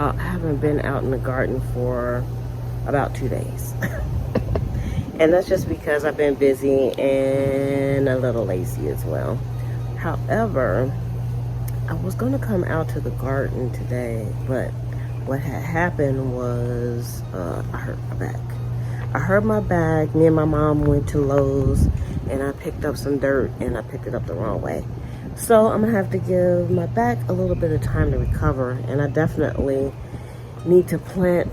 Y'all, I haven't been out in the garden for about 2 days. And that's just because I've been busy and a little lazy as well. However, I was gonna come out to the garden today, but what had happened was I hurt my back. I hurt my back. Me and my mom went to Lowe's and I picked up some dirt and I picked it up the wrong way. So I'm gonna have to give my back a little bit of time to recover, and I definitely need to plant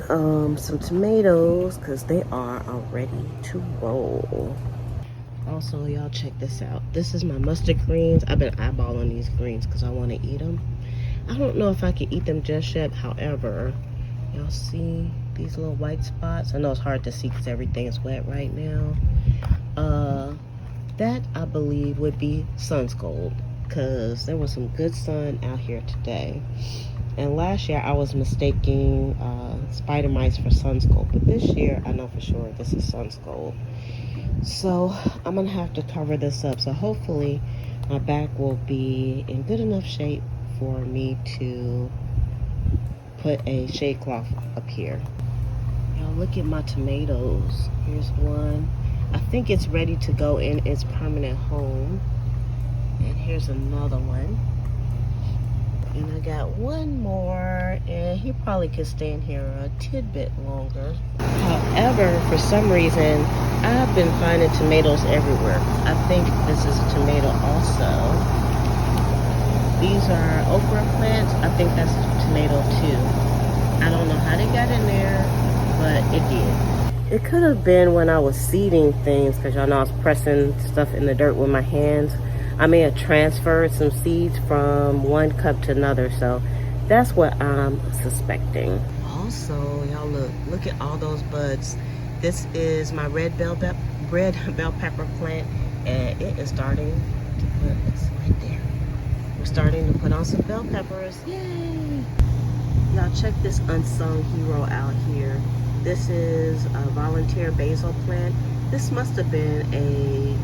some tomatoes because they are ready to roll. Also, y'all, check this out. This is my mustard greens. I've been eyeballing these greens because I want to eat them. I don't know if I can eat them just yet. However, y'all see these little white spots? I know it's hard to see because everything is wet right now. That I believe would be sunscald because there was some good sun out here today. And last year I was mistaking spider mites for sunscald, but this year I know for sure this is sunscald. So I'm gonna have to cover this up. So hopefully my back will be in good enough shape for me to put a shade cloth up here. Y'all, look at my tomatoes. Here's one. I think it's ready to go in its permanent home. And here's another one. And I got one more, and he probably could stay in here a tidbit longer. However, for some reason, I've been finding tomatoes everywhere. I think this is a tomato also. These are okra plants. I think that's a tomato too. I don't know how they got in there, but it did. It could have been when I was seeding things, because y'all know I was pressing stuff in the dirt with my hands. I may have transferred some seeds from one cup to another, so that's what I'm suspecting. Also, y'all, look at all those buds. This is my red bell pepper plant, and it is starting to put, it's right there. We're starting to put on some bell peppers. Yay! Y'all, check this unsung hero out here. This is a volunteer basil plant. This must have been a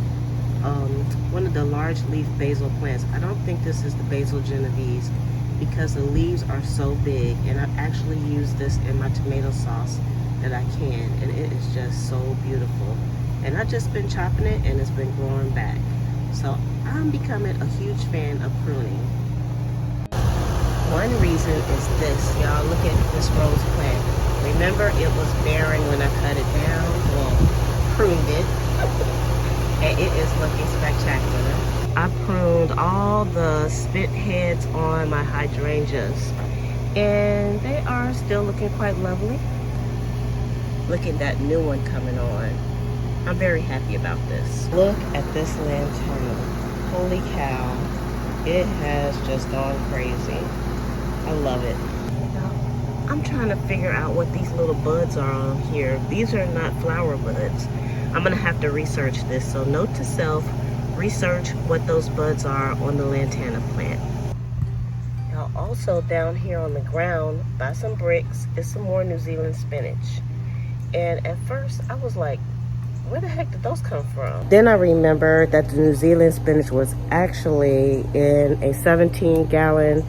one of the large leaf basil plants. I don't think this is the basil Genovese because the leaves are so big, and I've actually used this in my tomato sauce that I can, and it is just so beautiful. And I've just been chopping it and it's been growing back. So I'm becoming a huge fan of pruning. One reason is this, y'all, look at this rose plant. Remember, it was barren when I cut it down, well, pruned it, and it is looking spectacular. I pruned all the spit heads on my hydrangeas, and they are still looking quite lovely. Look at that new one coming on. I'm very happy about this. Look at this lantana. Holy cow, it has just gone crazy. I love it. I'm trying to figure out what these little buds are on here. These are not flower buds. I'm gonna have to research this. So note to self, research what those buds are on the lantana plant. Now also down here on the ground by some bricks is some more New Zealand spinach. And at first I was like, where the heck did those come from? Then I remembered that the New Zealand spinach was actually in a 17-gallon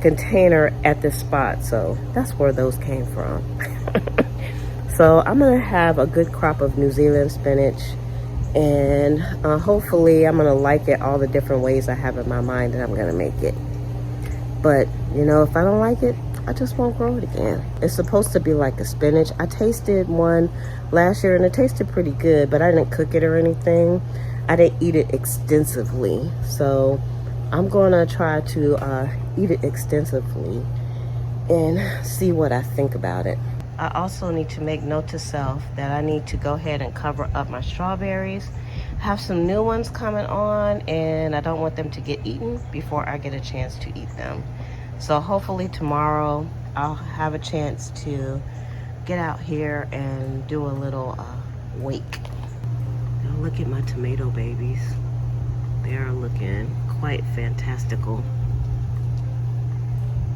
container at this spot, so that's where those came from. So I'm gonna have a good crop of New Zealand spinach, and hopefully I'm gonna like it all the different ways I have in my mind that I'm gonna make it. But you know, if I don't like it, I just won't grow it again. It's supposed to be like a spinach. I tasted one last year and it tasted pretty good, but I didn't cook it or anything. I didn't eat it extensively, so I'm gonna try to eat it extensively and see what I think about it. I also need to make note to self that I need to go ahead and cover up my strawberries. I have some new ones coming on, and I don't want them to get eaten before I get a chance to eat them. So hopefully tomorrow I'll have a chance to get out here and do a little wake. Now look at my tomato babies. They are looking quite fantastical.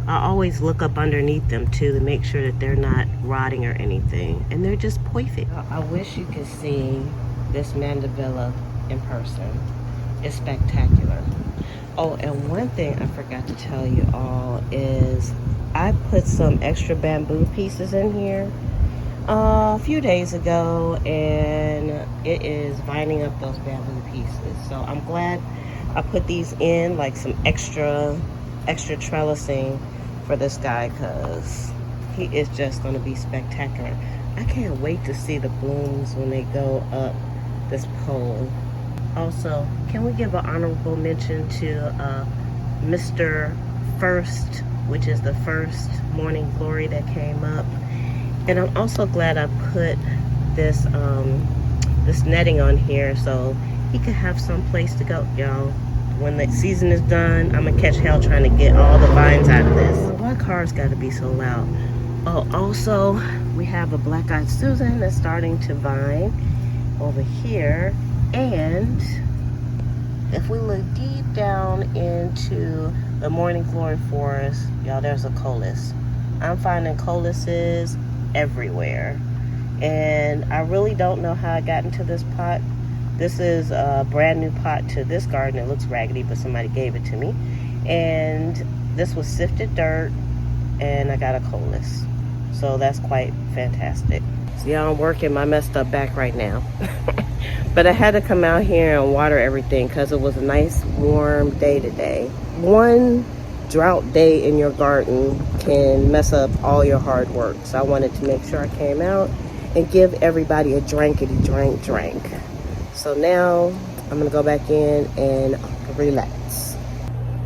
I always look up underneath them too to make sure that they're not rotting or anything, and they're just perfect. I wish you could see this mandevilla in person. It's spectacular. Oh, and one thing I forgot to tell you all is I put some extra bamboo pieces in here a few days ago, and it is binding up those bamboo pieces. So I'm glad I put these in, like some extra trellising for this guy, because he is just going to be spectacular. I can't wait to see the blooms when they go up this pole. Also, can we give an honorable mention to Mr. First, which is the first morning glory that came up. And I'm also glad I put this this netting on here so he could have some place to go, y'all. When the season is done, I'm gonna catch hell trying to get all the vines out of this. Why cars gotta be so loud? Oh, also, we have a black-eyed Susan that's starting to vine over here. And if we look deep down into the morning glory forest, y'all, there's a colis. I'm finding colises everywhere, and I really don't know how I got into this pot. This is a brand new pot to this garden. It looks raggedy, but somebody gave it to me, and this was sifted dirt, and I got a colis, so that's quite fantastic. So y'all, I'm working my messed up back right now. But I had to come out here and water everything because it was a nice warm day today. One drought day in your garden can mess up all your hard work. So I wanted to make sure I came out and give everybody a drankety drank. So now I'm gonna go back in and relax.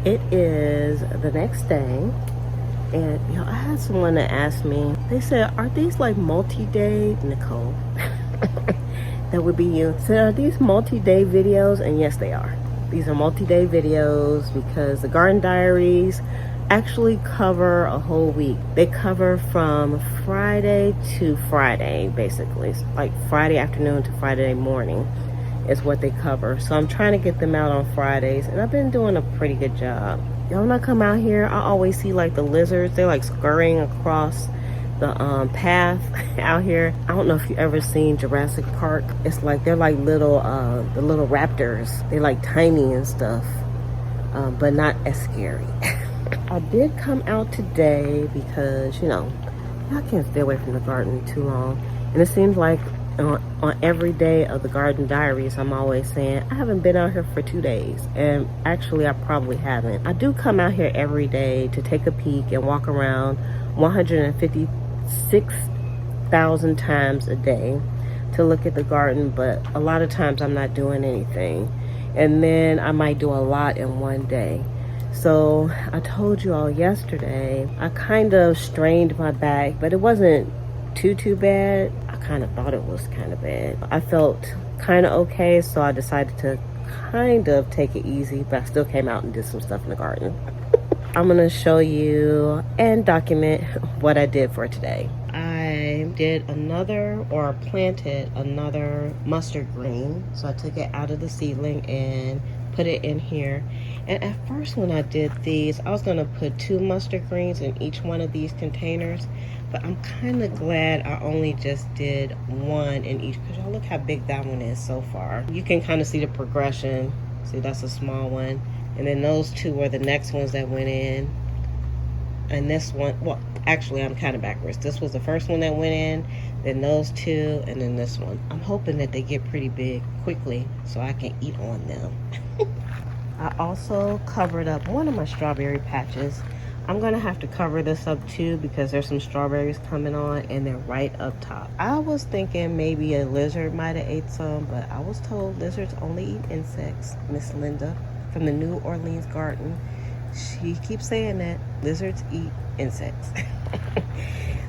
It is the next day, and you know, I had someone that asked me, they said, are these like multi-day? Nicole. That would be you. So are these multi-day videos? And yes, they are. These are multi-day videos because the Garden Diaries actually cover a whole week. They cover from Friday to Friday, basically. It's like Friday afternoon to Friday morning is what they cover. So I'm trying to get them out on Fridays, and I've been doing a pretty good job. Y'all, when I come out here, I always see like the lizards. They're like scurrying across the path out here. I don't know if you've ever seen Jurassic Park. It's like they're like little the little raptors. They're like tiny and stuff, but not as scary. I did come out today because, you know, I can't stay away from the garden too long, and it seems like on every day of the Garden Diaries, I'm always saying I haven't been out here for 2 days, and actually I probably haven't. I do come out here every day to take a peek and walk around 156,000 times a day to look at the garden, but a lot of times I'm not doing anything, and then I might do a lot in one day. So I told you all yesterday I kind of strained my back, but it wasn't too bad. I kind of thought it was kind of bad. I felt kind of okay, so I decided to kind of take it easy, but I still came out and did some stuff in the garden. I'm gonna show you and document what I did for today. I did planted another mustard green. So I took it out of the seedling and put it in here. And at first when I did these, I was gonna put 2 mustard greens in each one of these containers, but I'm kind of glad I only just did 1 in each, because y'all look how big that one is so far. You can kind of see the progression. See, that's a small one. And then those 2 were the next ones that went in. And this one, well, actually I'm kind of backwards. This was the first one that went in, then those 2, and then this one. I'm hoping that they get pretty big quickly so I can eat on them. I also covered up one of my strawberry patches. I'm gonna have to cover this up too because there's some strawberries coming on and they're right up top. I was thinking maybe a lizard might have ate some, but I was told lizards only eat insects. Miss Linda from the New Orleans garden, she keeps saying that lizards eat insects.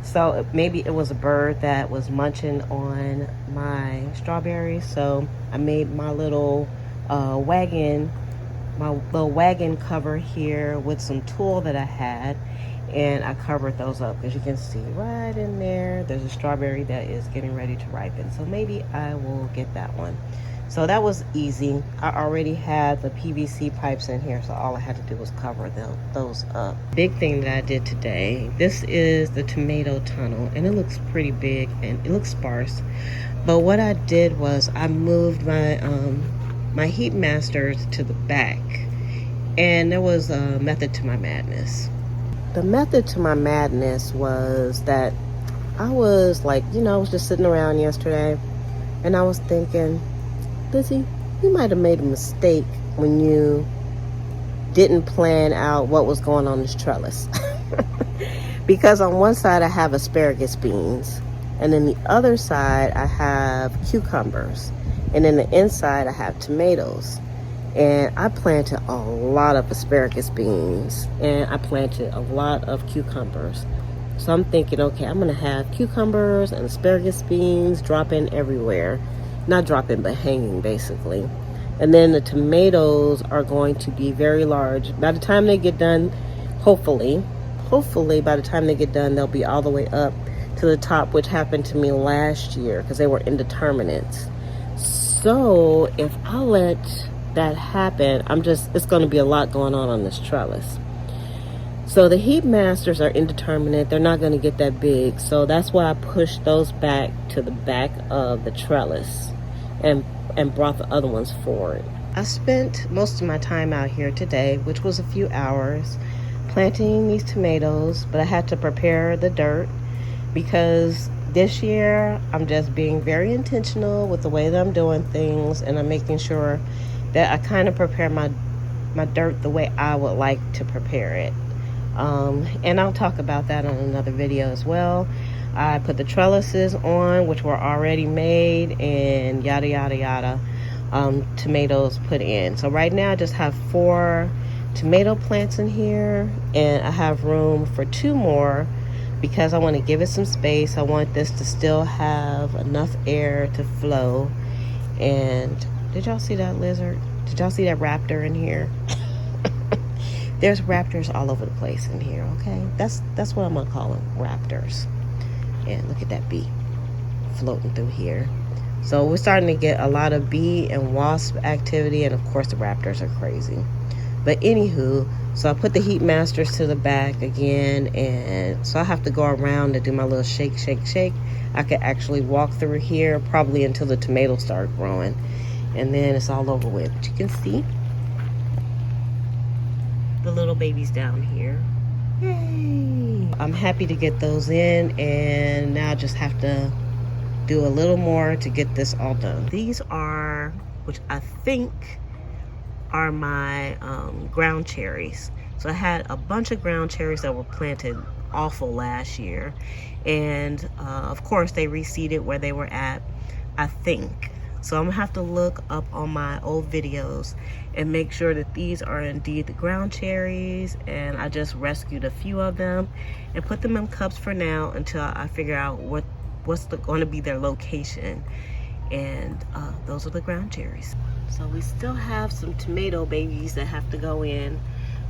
So maybe it was a bird that was munching on my strawberries. So I made my little wagon cover here with some tulle that I had, and I covered those up. As you can see right in there, there's a strawberry that is getting ready to ripen, so maybe I will get that one. So that was easy. I already had the PVC pipes in here, so all I had to do was cover those up. Big thing that I did today, this is the tomato tunnel, and it looks pretty big and it looks sparse, but what I did was I moved my my heat masters to the back, And there was a method to my madness. The method to my madness was that I was like, I was just sitting around yesterday and I was thinking, Lizzie, you might have made a mistake when you didn't plan out what was going on this trellis. Because on one side I have asparagus beans, and then the other side I have cucumbers, and then the inside I have tomatoes. And I planted a lot of asparagus beans, and I planted a lot of cucumbers. So I'm thinking, okay, I'm gonna have cucumbers and asparagus beans dropping everywhere. Not dropping, but hanging basically. And then the tomatoes are going to be very large. By the time they get done, hopefully by the time they get done, they'll be all the way up to the top, which happened to me last year because they were indeterminates. So if I let that happen, it's going to be a lot going on this trellis. So the heat masters are indeterminate. They're not going to get that big. So that's why I pushed those back to the back of the trellis and brought the other ones forward. I spent most of my time out here today, which was a few hours, planting these tomatoes, but I had to prepare the dirt because this year I'm just being very intentional with the way that I'm doing things, and I'm making sure that I kind of prepare my dirt the way I would like to prepare it. And I'll talk about that on another video as well. I put the trellises on, which were already made, and yada yada yada. Tomatoes put in. So right now I just have 4 tomato plants in here, and I have room for 2 more because I want to give it some space. I want this to still have enough air to flow. And did y'all see that lizard? Did y'all see that raptor in here? There's raptors all over the place in here, okay? That's what I'm gonna call them, raptors. And look at that bee floating through here. So we're starting to get a lot of bee and wasp activity, and of course the raptors are crazy. But anywho, so I put the heat masters to the back again, and so I have to go around to do my little shake, shake, shake. I could actually walk through here probably until the tomatoes start growing, and then it's all over with. But you can see the little babies down here. Yay! I'm happy to get those in, and now I just have to do a little more to get this all done. These are, which I think are my ground cherries. So I had a bunch of ground cherries that were planted awful last year, and of course they reseeded where they were at, I think. So I'm gonna have to look up on my old videos and make sure that these are indeed the ground cherries, and I just rescued a few of them and put them in cups for now until I figure out what's going to be their location. And those are the ground cherries. So we still have some tomato babies that have to go in,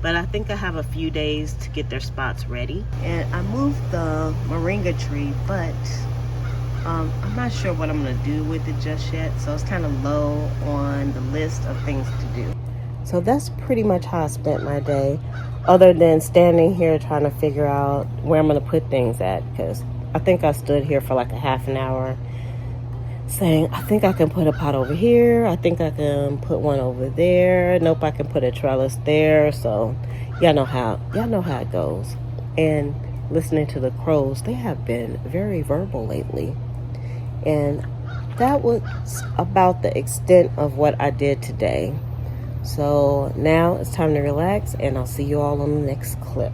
but I think I have a few days to get their spots ready. And I moved the moringa tree, but I'm not sure what I'm gonna do with it just yet, so it's kind of low on the list of things to do. So that's pretty much how I spent my day, other than standing here trying to figure out where I'm gonna put things at, because I think I stood here for like a half an hour saying, I think I can put a pot over here, I think I can put one over there, nope, I can put a trellis there. So y'all know how it goes. And listening to the crows, they have been very verbal lately. And that was about the extent of what I did today. So now it's time to relax, and I'll see you all on the next clip.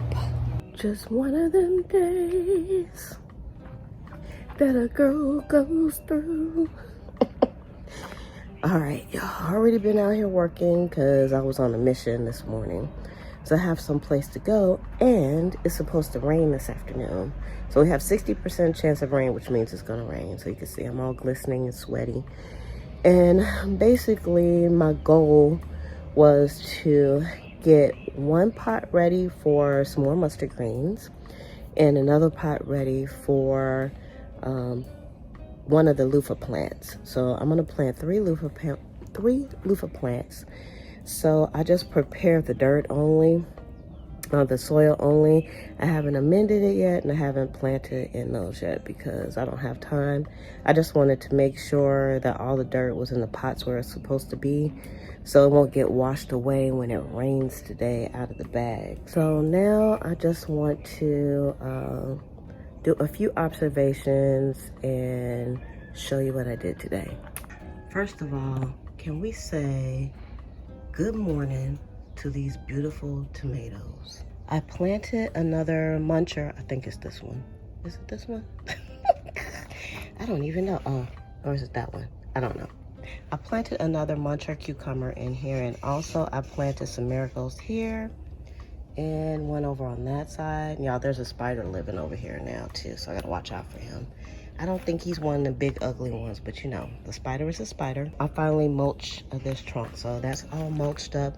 Just one of them days that a girl goes through. All right, y'all, already been out here working because I was on a mission this morning. So I have some place to go, and it's supposed to rain this afternoon. So we have 60% chance of rain, which means it's gonna rain. So you can see I'm all glistening and sweaty. And basically my goal was to get one pot ready for some more mustard greens and another pot ready for one of the loofah plants. So I'm gonna plant three loofah plants. So I just prepared the dirt only, The soil only. I haven't amended it yet, and I haven't planted in those yet because I don't have time. I just wanted to make sure that all the dirt was in the pots where it's supposed to be, so it won't get washed away when it rains today out of the bag. So now I just want to do a few observations and show you what I did today. First of all, can we say good morning to these beautiful tomatoes? I planted another muncher. I think it's this one. Is it this one? I don't even know. Oh, or is it that one? I don't know. I planted another muncher cucumber in here, and also I planted some marigolds here and one over on that side. Y'all, there's a spider living over here now too, so I gotta watch out for him. I don't think he's one of the big ugly ones, but you know, the spider is a spider. I finally mulched this trunk, so that's all mulched up.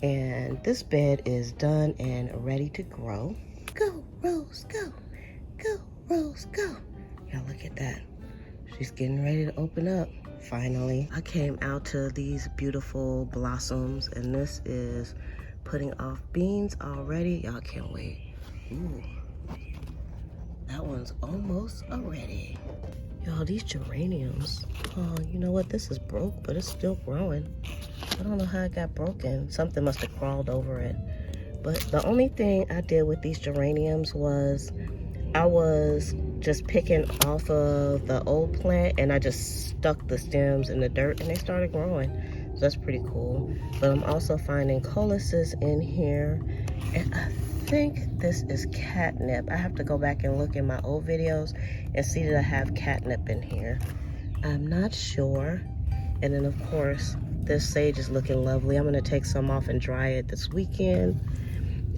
And this bed is done and ready to grow. Go, Rose, go. Go, Rose, go. Y'all, look at that. She's getting ready to open up, finally. I came out to these beautiful blossoms, and this is putting off beans already. Y'all can't wait. Ooh. That one's almost ready. Y'all, these geraniums. Oh, you know what? This is broke, but it's still growing. I don't know how it got broken. Something must have crawled over it. But the only thing I did with these geraniums was I was just picking off of the old plant, and I just stuck the stems in the dirt and they started growing. So that's pretty cool. But I'm also finding colices in here, and I think this is catnip. I have to go back and look in my old videos and see that I have catnip in here. I'm not sure. And then of course, this sage is looking lovely. I'm gonna take some off and dry it this weekend.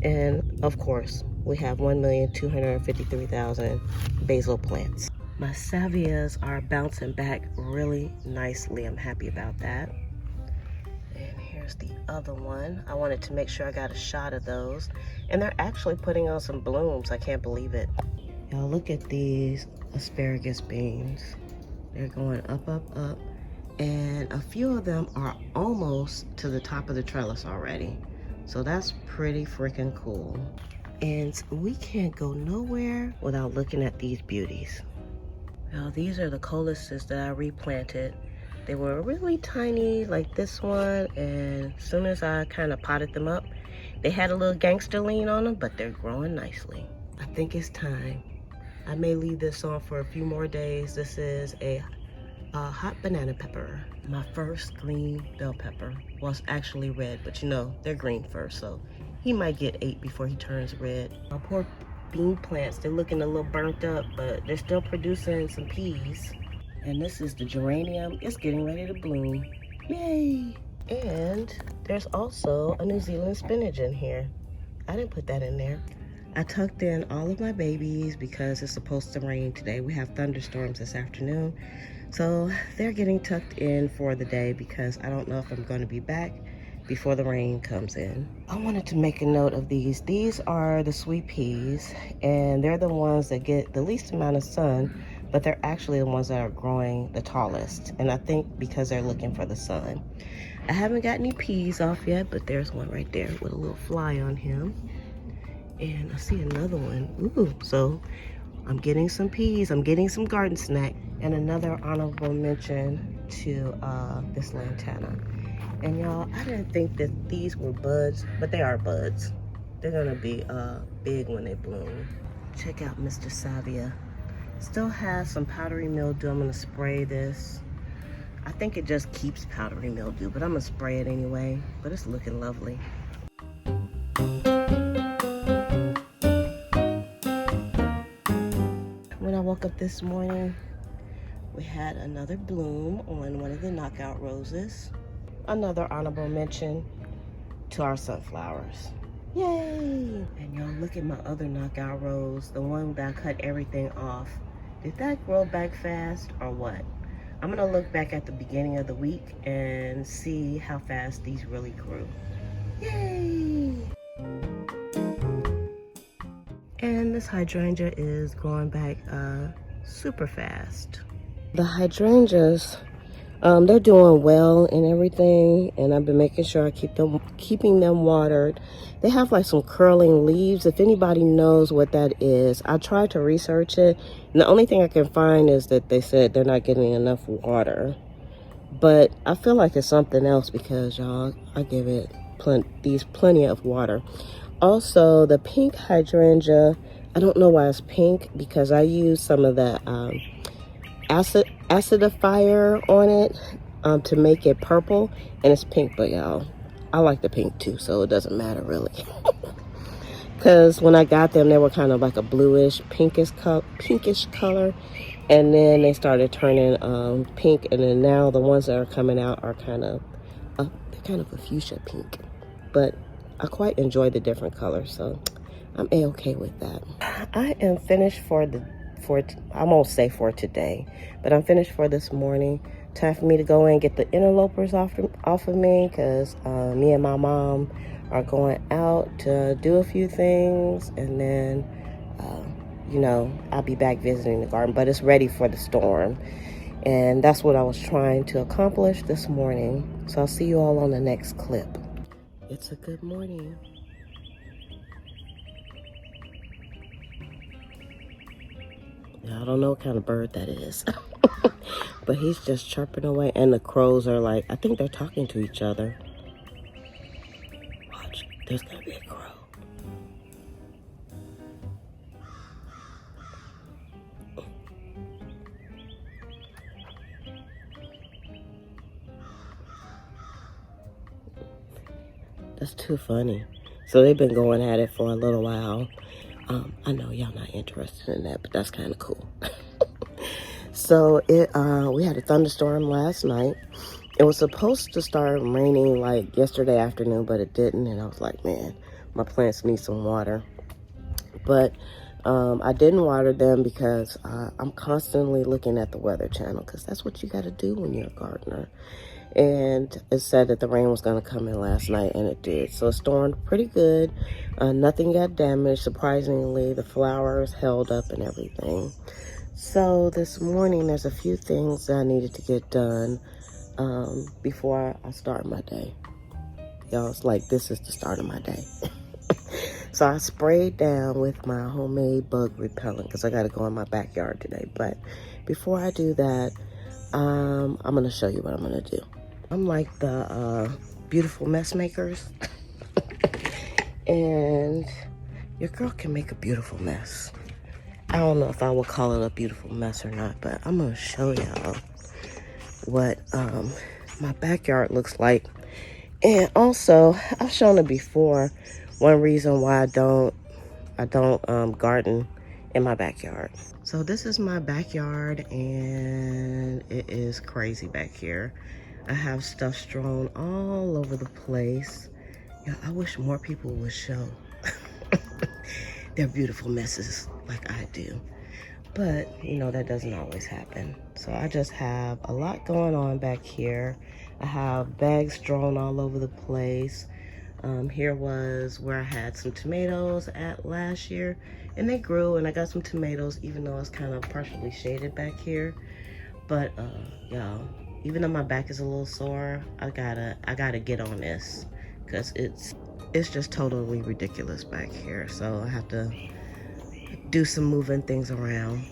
And of course, we have 1,253,000 basil plants. My salvias are bouncing back really nicely. I'm happy about that. And here's the other one. I wanted to make sure I got a shot of those. And they're actually putting on some blooms. I can't believe it. Y'all, look at these asparagus beans. They're going up, up, up. And a few of them are almost to the top of the trellis already. So that's pretty freaking cool. And we can't go nowhere without looking at these beauties. Now, these are the colices that I replanted. They were really tiny like this one, and as soon as I kind of potted them up, they had a little gangster lean on them, but they're growing nicely. I think it's time. I may leave this on for a few more days. This is a hot banana pepper. My first green bell pepper was actually red, but you know, they're green first, so he might get 8 before he turns red. My poor bean plants, they're looking a little burnt up, but they're still producing some peas. And this is the geranium. It's getting ready to bloom. Yay! And there's also a New Zealand spinach in here. I didn't put that in there. I tucked in all of my babies because it's supposed to rain today. We have thunderstorms this afternoon. So they're getting tucked in for the day because I don't know if I'm going to be back before the rain comes in. I wanted to make a note of these. These are the sweet peas, and they're the ones that get the least amount of sun, but they're actually the ones that are growing the tallest. And I think because they're looking for the sun. I haven't got any peas off yet, but there's one right there with a little fly on him. And I see another one. Ooh, so I'm getting some peas. I'm getting some garden snack. And another honorable mention to this lantana. And y'all, I didn't think that these were buds, but they are buds. They're gonna be big when they bloom. Check out Mr. Salvia. Still has some powdery mildew. I'm gonna spray this. I think it just keeps powdery mildew, but I'm gonna spray it anyway. But it's looking lovely. When I woke up this morning, we had another bloom on one of the knockout roses. Another honorable mention to our sunflowers. Yay! And y'all, look at my other knockout rose, the one that I cut everything off. Did that grow back fast or what? I'm gonna look back at the beginning of the week and see how fast these really grew. Yay! And this hydrangea is growing back super fast. The hydrangeas They're doing well and everything, and I've been making sure I keeping them watered. They have like some curling leaves. If anybody knows what that is, I tried to research it, and the only thing I can find is that they said they're not getting enough water. But I feel like it's something else because, y'all, I give it plenty of water. Also, the pink hydrangea, I don't know why it's pink because I use some of the acidifier on it to make it purple, and it's pink. But y'all, I like the pink too, so it doesn't matter really. Because when I got them, they were kind of like a bluish pinkish color, and then they started turning pink, and then now the ones that are coming out are they're kind of a fuchsia pink. But I quite enjoy the different colors, so I'm a-okay with that. I am finished I won't say for today, but I'm finished for this morning. Time for me to go in and get the interlopers off of me, because me and my mom are going out to do a few things, and then you know, I'll be back visiting the garden, but it's ready for the storm, and that's what I was trying to accomplish this morning. So I'll see you all on the next clip. It's a good morning. Now, I don't know what kind of bird that is, but he's just chirping away, and the crows are like, I think they're talking to each other. Watch, there's gonna be a crow. That's too funny. So they've been going at it for a little while. I know y'all not interested in that, but that's kind of cool. So we had a thunderstorm last night. It was supposed to start raining like yesterday afternoon, but it didn't. And I was like, man, my plants need some water. But I didn't water them because I'm constantly looking at the Weather Channel, because that's what you got to do when you're a gardener. And it said that the rain was going to come in last night, and it did. So it stormed pretty good. Nothing got damaged. Surprisingly, the flowers held up and everything. So this morning, there's a few things that I needed to get done before I start my day. Y'all, it's like this is the start of my day. So I sprayed down with my homemade bug repellent, because I got to go in my backyard today. But before I do that, I'm going to show you what I'm going to do. I'm like the beautiful mess makers. And your girl can make a beautiful mess. I don't know if I would call it a beautiful mess or not, but I'm going to show y'all what my backyard looks like. And also, I've shown it before, one reason why I don't garden in my backyard. So this is my backyard, and it is crazy back here. I have stuff strewn all over the place. Yeah, I wish more people would show their beautiful messes like I do. But, you know, that doesn't always happen. So I just have a lot going on back here. I have bags strewn all over the place. Here was where I had some tomatoes at last year, and they grew, and I got some tomatoes, even though it's kind of partially shaded back here. But y'all, even though my back is a little sore, I gotta get on this, because it's just totally ridiculous back here. So I have to do some moving things around.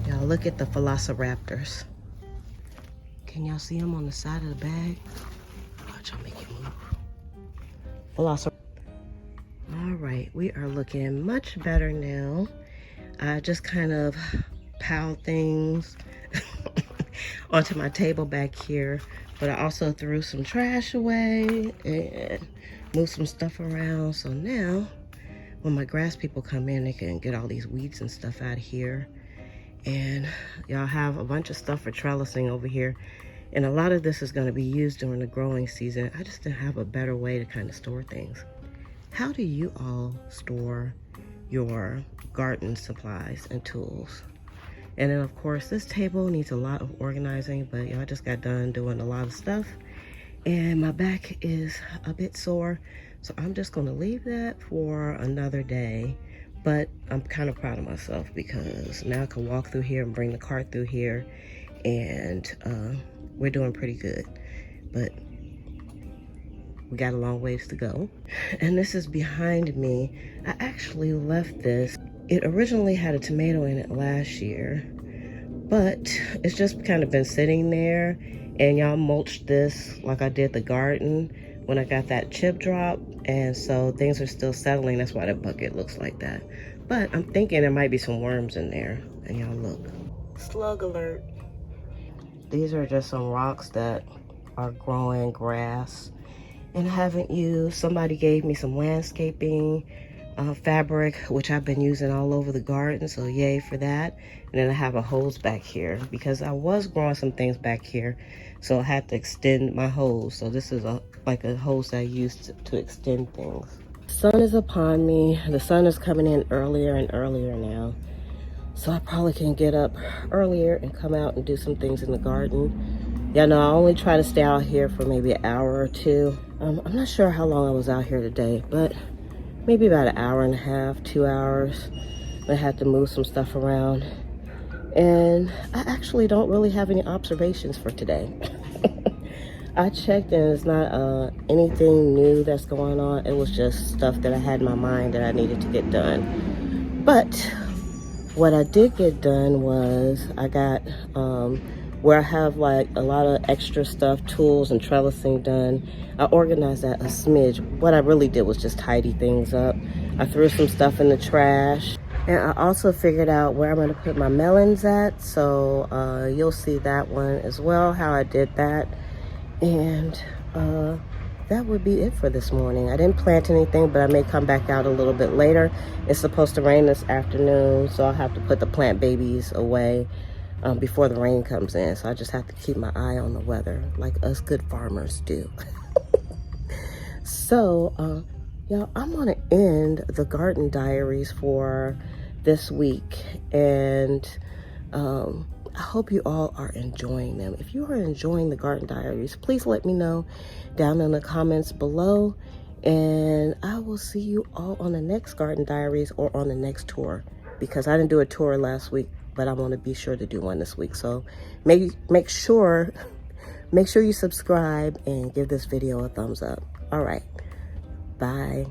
Y'all, look at the velociraptors. Can y'all see them on the side of the bag? Watch, I'll make it move. Velociraptor. All right, we are looking much better now. I just kind of piled things onto my table back here, but I also threw some trash away and moved some stuff around. So now when my grass people come in, they can get all these weeds and stuff out of here. And y'all have a bunch of stuff for trellising over here, and a lot of this is going to be used during the growing season. I just didn't have a better way to kind of store things. How do you all store your garden supplies and tools? And then of course this table needs a lot of organizing, but y'all just got done doing a lot of stuff, and my back is a bit sore, so I'm just gonna leave that for another day. But I'm kind of proud of myself because now I can walk through here and bring the cart through here, and we're doing pretty good. But we got a long ways to go. And this is behind me. I actually left this. It originally had a tomato in it last year, but it's just kind of been sitting there. And y'all mulched this like I did the garden when I got that chip drop, and so things are still settling. That's why the bucket looks like that. But I'm thinking there might be some worms in there. And y'all look. Slug alert. These are just some rocks that are growing grass and I haven't used. Somebody gave me some landscaping fabric, which I've been using all over the garden, so yay for that. And then I have a hose back here because I was growing some things back here, so I had to extend my hose. So this is like a hose I used to extend things. Sun is upon me. The sun is coming in earlier and earlier now, so I probably can get up earlier and come out and do some things in the garden. Yeah, no, I only try to stay out here for maybe an hour or two. I'm not sure how long I was out here today, but maybe about an hour and a half, 2 hours. I had to move some stuff around. And I actually don't really have any observations for today. I checked and it's not anything new that's going on. It was just stuff that I had in my mind that I needed to get done. But what I did get done was I got where I have like a lot of extra stuff, tools and trellising done. I organized that a smidge. What I really did was just tidy things up. I threw some stuff in the trash. And I also figured out where I'm gonna put my melons at. So you'll see that one as well, how I did that. And that would be it for this morning. I didn't plant anything, but I may come back out a little bit later. It's supposed to rain this afternoon, so I'll have to put the plant babies away before the rain comes in. So I just have to keep my eye on the weather like us good farmers do. So y'all, I'm gonna end the garden diaries for this week, and I hope you all are enjoying them. If you are enjoying the garden diaries, please let me know down in the comments below, and I will see you all on the next garden diaries or on the next tour, because I didn't do a tour last week, but I want to be sure to do one this week. So make sure you subscribe and give this video a thumbs up. All right, bye.